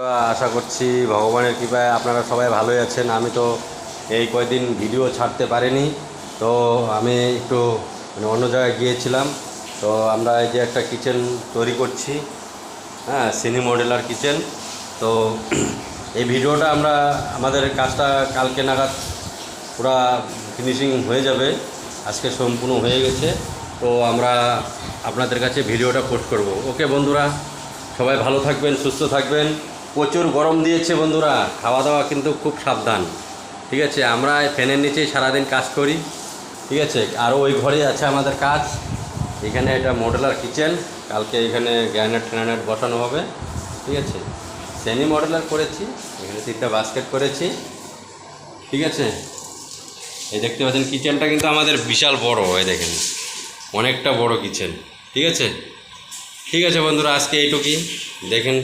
আশা করছি ভগবানের কৃপায় আপনারা সবাই ভালোই আছেন। আমি তো এই কয়দিন ভিডিও ছাড়তে পারিনি, তো আমি একটু অন্য জায়গায় গিয়েছিলাম। তো আমরা এই যে একটা কিচেন তৈরি করছি, হ্যাঁ, সেমি মডেলার কিচেন। তো এই ভিডিওটা আমাদের কাজটা কালকে নাগাদ পুরা ফিনিশিং হয়ে যাবে। আজকে সম্পূর্ণ হয়ে গেছে, তো আমরা আপনাদের কাছে ভিডিওটা পোস্ট করব। ওকে বন্ধুরা, সবাই ভালো থাকবেন, সুস্থ থাকবেন। প্রচুর গরম দিয়েছে বন্ধুরা, খাওয়া দাওয়া কিন্তু খুব সাবধান, ঠিক আছে? আমরা ফ্যানের নিচেই সারাদিন কাজ করি, ঠিক আছে? আর ওই ঘরে আছে আমাদের কাজ। এখানে এটা মডেলার কিচেন, কালকে এখানে গ্রানাইট বসানো হবে, ঠিক আছে? সেমি মডেলার করেছি, এখানে 3টা বাস্কেট করেছি, ঠিক আছে? এই দেখতে পাচ্ছেন কিচেনটা কিন্তু আমাদের বিশাল বড়, এই দেখেন অনেকটা বড় কিচেন, ঠিক আছে? ঠিক আছে বন্ধুরা, আজকে এইটুকুই, দেখেন